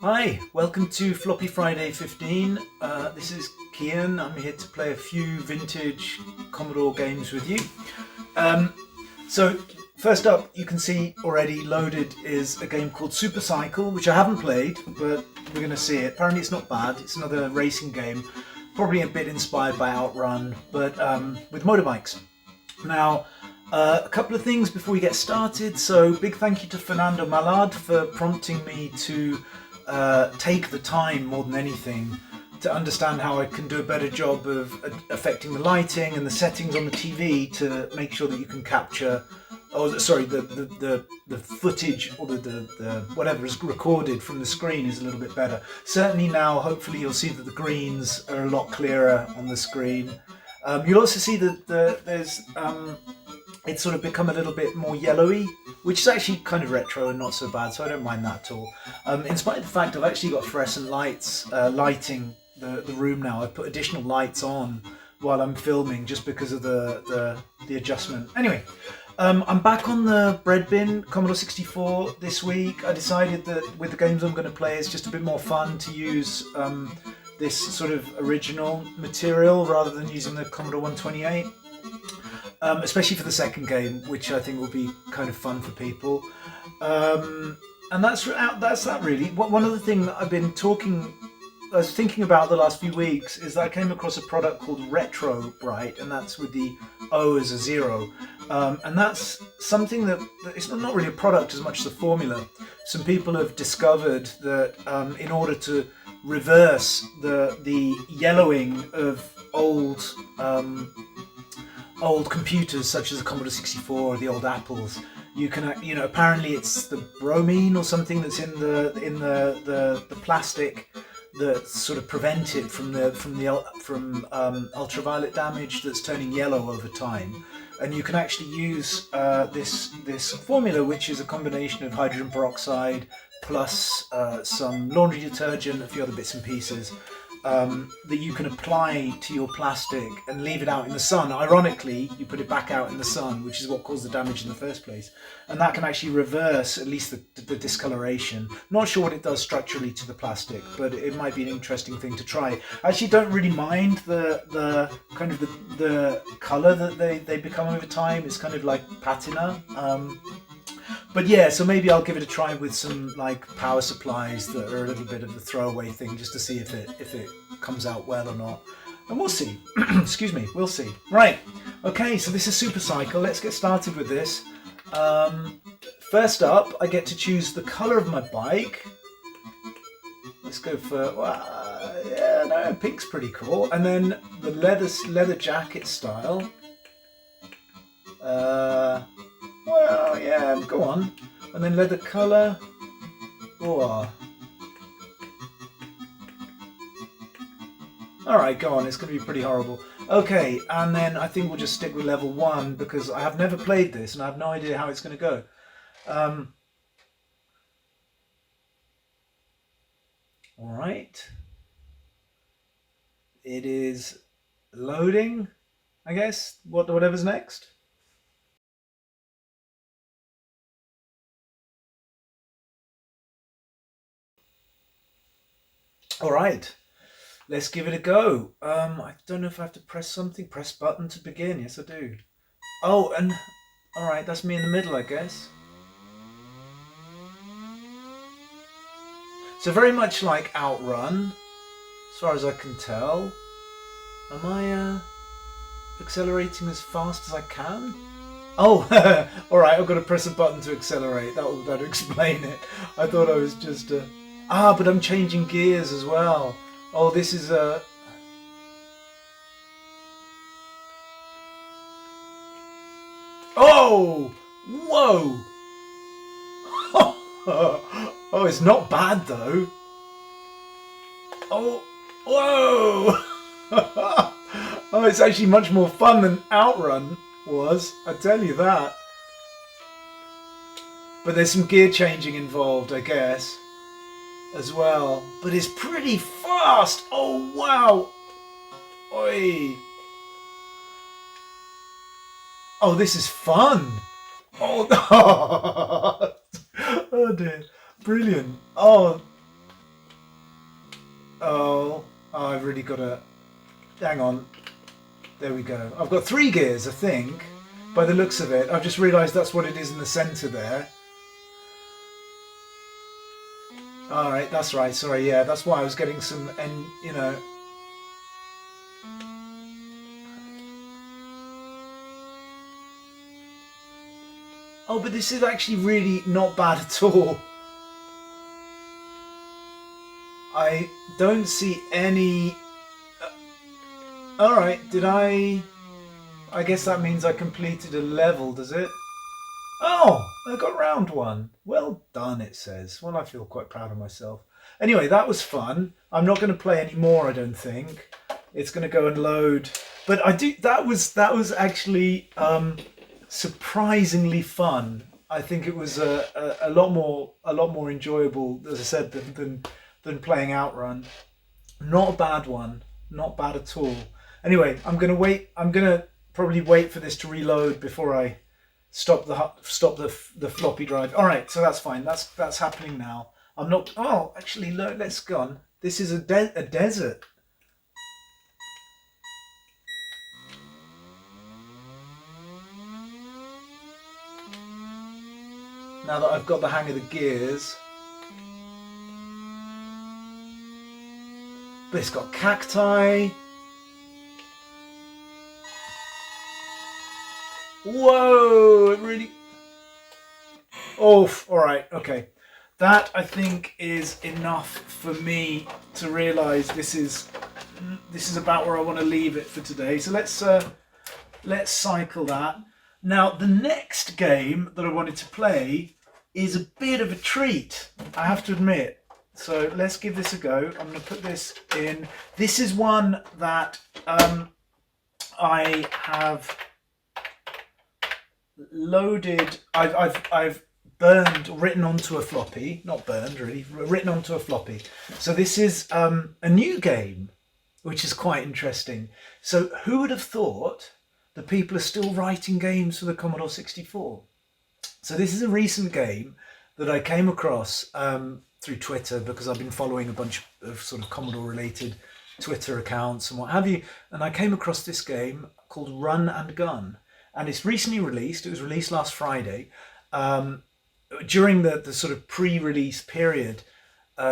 Hi, welcome to Floppy Friday 15. This is Kian. I'm here to play a few vintage Commodore games with you. So first up, you can see already loaded is a game called Super Cycle, which I haven't played, but we're going to see it. Apparently it's not bad. It's another racing game, probably a bit inspired by Outrun, but with motorbikes. Now, a couple of things before we get started. So big thank you to Fernando Malad for prompting me to take the time more than anything to understand how I can do a better job of affecting the lighting and the settings on the TV to make sure that you can capture, the footage or the whatever is recorded from the screen is a little bit better. Certainly now, hopefully you'll see that the greens are a lot clearer on the screen. You'll also see that there's it's sort of become a little bit more yellowy, which is actually kind of retro and not so bad, so I don't mind that at all. In spite of the fact I've actually got fluorescent lights lighting the room now. I put additional lights on while I'm filming just because of the adjustment. Anyway, I'm back on the bread bin Commodore 64 this week. I decided that with the games I'm going to play, it's just a bit more fun to use this sort of original material rather than using the Commodore 128. Especially for the second game, which I think will be kind of fun for people. And that's that really. One other thing that I was thinking about the last few weeks is that I came across a product called Retro Bright, and that's with the O as a 0. And that's something that it's not really a product as much as a formula. Some people have discovered that in order to reverse the yellowing of old computers such as the Commodore 64 or the old Apples, you can, apparently it's the bromine or something that's in the plastic that sort of prevent it from ultraviolet damage that's turning yellow over time. And you can actually use this formula, which is a combination of hydrogen peroxide plus some laundry detergent, a few other bits and pieces, that you can apply to your plastic and leave it out in the sun. Ironically, you put it back out in the sun, which is what caused the damage in the first place. And that can actually reverse at least the discoloration. Not sure what it does structurally to the plastic, but it might be an interesting thing to try. I actually don't really mind the kind of the colour that they become over time. It's kind of like patina. But yeah, so maybe I'll give it a try with some like power supplies that are a little bit of a throwaway thing, just to see if it comes out well or not. And we'll see. Excuse me, we'll see. Right, okay, so this is Super Cycle. Let's get started with this. First up, I get to choose the colour of my bike. Let's go for, pink's pretty cool. And then the leather jacket style. Well, yeah, go on. And then leather colour. Oh. Alright, go on. It's going to be pretty horrible. Okay, and then I think we'll just stick with level 1 because I have never played this and I have no idea how it's going to go. Alright. It is loading, I guess. Whatever's next. All right, let's give it a go. I don't know if I have to press something. Press button to begin. Yes, I do. Oh, and all right, that's me in the middle, I guess. So very much like Outrun, as far as I can tell. Am I accelerating as fast as I can? Oh, all right. I've got to press a button to accelerate. That'll explain it. I thought I was just. But I'm changing gears as well. Oh, this is a... Oh! Whoa! Oh, it's not bad though. Oh, whoa! Oh, it's actually much more fun than Outrun was, I tell you that. But there's some gear changing involved, I guess, as well. But it's pretty fast. Oh, wow. Oi. Oh, this is fun. Oh, oh dear. Brilliant. Oh, Oh, I've really got to... Hang on. There we go. I've got 3 gears, I think, by the looks of it. I've just realised that's what it is in the centre there. Alright, that's right. Sorry, yeah, that's why I was getting some... And, you know... Oh, but this is actually really not bad at all. I don't see any... Alright, did I guess that means I completed a level, does it? Oh, I got round 1. Well done, it says. Well, I feel quite proud of myself. Anyway, that was fun. I'm not going to play any more, I don't think. It's going to go and load. But I do. That was actually surprisingly fun. I think it was a lot more enjoyable, as I said, than playing Outrun. Not a bad one. Not bad at all. Anyway, I'm going to wait. I'm going to probably wait for this to reload before I stop the floppy drive. All right, so that's fine. That's happening now. I'm not. Oh, actually, let's go on. This is a desert. Now that I've got the hang of the gears. But it's got cacti. Whoa, it really... Oh, all right, okay. That, I think, is enough for me to realise this is about where I want to leave it for today. So let's cycle that. Now, the next game that I wanted to play is a bit of a treat, I have to admit. So let's give this a go. I'm going to put this in. This is one that I have loaded. I've burned, written onto a floppy. Not burned, really. Written onto a floppy. So this is a new game, which is quite interesting. So who would have thought that people are still writing games for the Commodore 64? So this is a recent game that I came across through Twitter, because I've been following a bunch of sort of Commodore related Twitter accounts and what have you. And I came across this game called Run and Gun. And it's recently released. It was released last Friday. During the sort of pre-release period,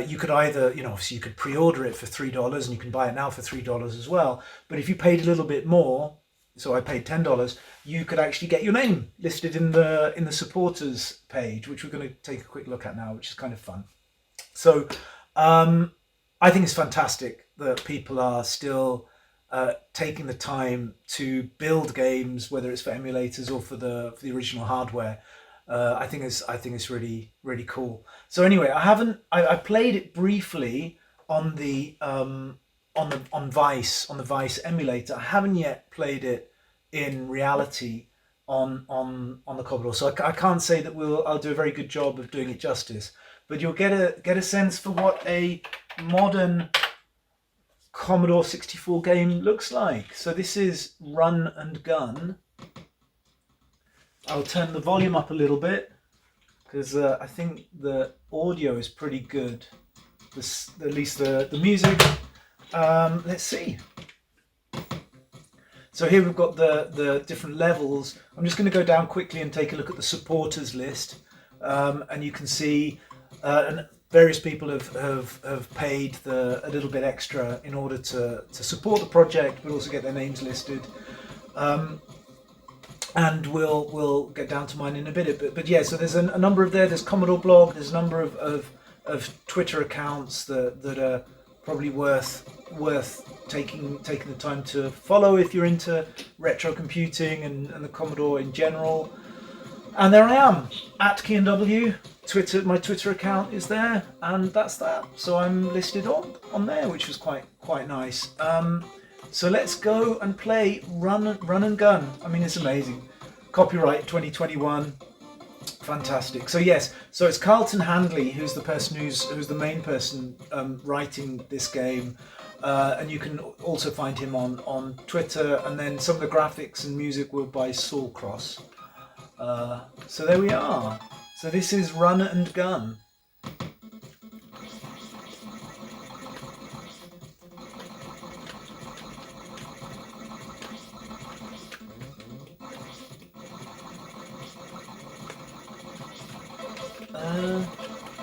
you could either, obviously you could pre-order it for $3 and you can buy it now for $3 as well. But if you paid a little bit more, so I paid $10, you could actually get your name listed in the supporters page, which we're going to take a quick look at now, which is kind of fun. So I think it's fantastic that people are still taking the time to build games, whether it's for emulators or for the original hardware. I think it's really, really cool. So anyway, I played it briefly on the Vice emulator. I haven't yet played it in reality on the Commodore, so I can't say that I'll do a very good job of doing it justice. But you'll get a sense for what a modern Commodore 64 game looks like. So this is Run and Gun. I'll turn the volume up a little bit because I think the audio is pretty good. At least the music. Let's see. So here we've got the different levels. I'm just going to go down quickly and take a look at the supporters list, and you can see various people have paid a little bit extra in order to support the project, but also get their names listed. And we'll get down to mine in a bit. But yeah, so there's a number of there's Commodore blog, there's a number of Twitter accounts that are probably worth taking the time to follow if you're into retro computing and the Commodore in general. And there I am at KeanW. Twitter, my Twitter account is there, and that's that. So I'm listed on there, which was quite nice. So let's go and play Run and Gun. I mean, it's amazing. Copyright 2021. Fantastic. So yes, so it's Carlton Handley who's the person who's the main person writing this game, and you can also find him on Twitter. And then some of the graphics and music were by Saul Cross. So there we are. So this is Run and Gun.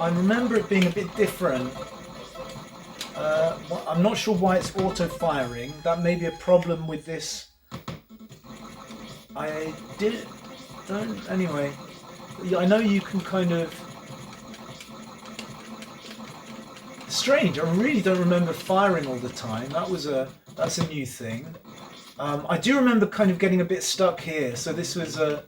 I remember it being a bit different. I'm not sure why it's auto-firing. That may be a problem with this. Anyway. I know you can kind of... Strange, I really don't remember firing all the time. That's a new thing. I do remember kind of getting a bit stuck here, so this was a...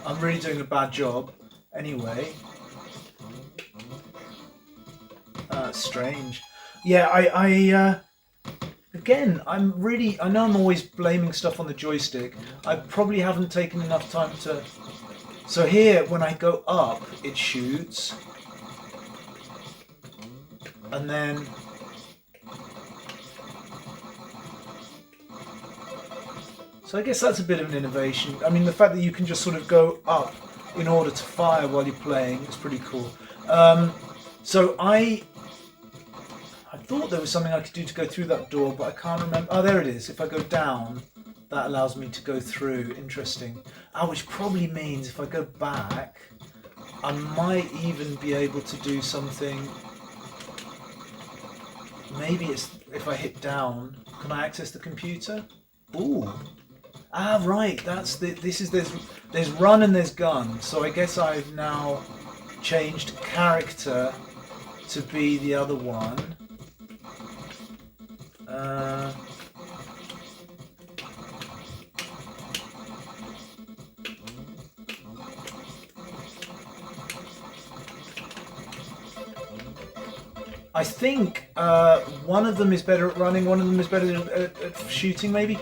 I'm really doing a bad job. Anyway. Strange. Yeah, again, I know I'm always blaming stuff on the joystick. I probably haven't taken enough time to... So here, when I go up, it shoots. And then... So I guess that's a bit of an innovation. I mean, the fact that you can just sort of go up in order to fire while you're playing is pretty cool. So I thought there was something I could do to go through that door, but I can't remember. Oh, there it is. If I go down, that allows me to go through. Interesting. Which probably means if I go back, I might even be able to do something. Maybe it's if I hit down. Can I access the computer? Ooh. Right. There's run and there's gun. So I guess I've now changed character to be the other one. I think one of them is better at running, one of them is better at shooting. Maybe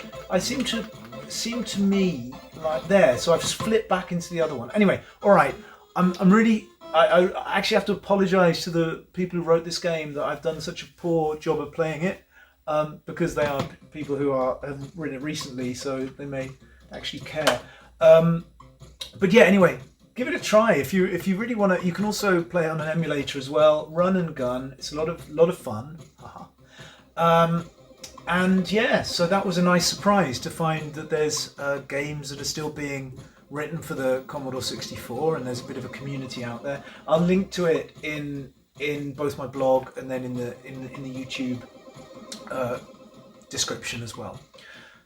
seem to me like there. So I've flipped back into the other one. Anyway, all right. I'm really. I actually have to apologise to the people who wrote this game that I've done such a poor job of playing it, because they are people who have written it recently, so they may actually care. But yeah, anyway, give it a try if you really want to. You can also play it on an emulator as well. Run and gun. It's a lot of fun. And yeah, so that was a nice surprise to find that there's games that are still being written for the Commodore 64, and there's a bit of a community out there. I'll link to it in both my blog and then in the YouTube description as well.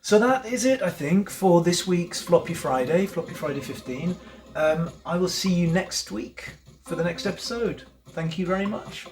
So that is it, I think, for this week's Floppy Friday 15. I will see you next week for the next episode. Thank you very much.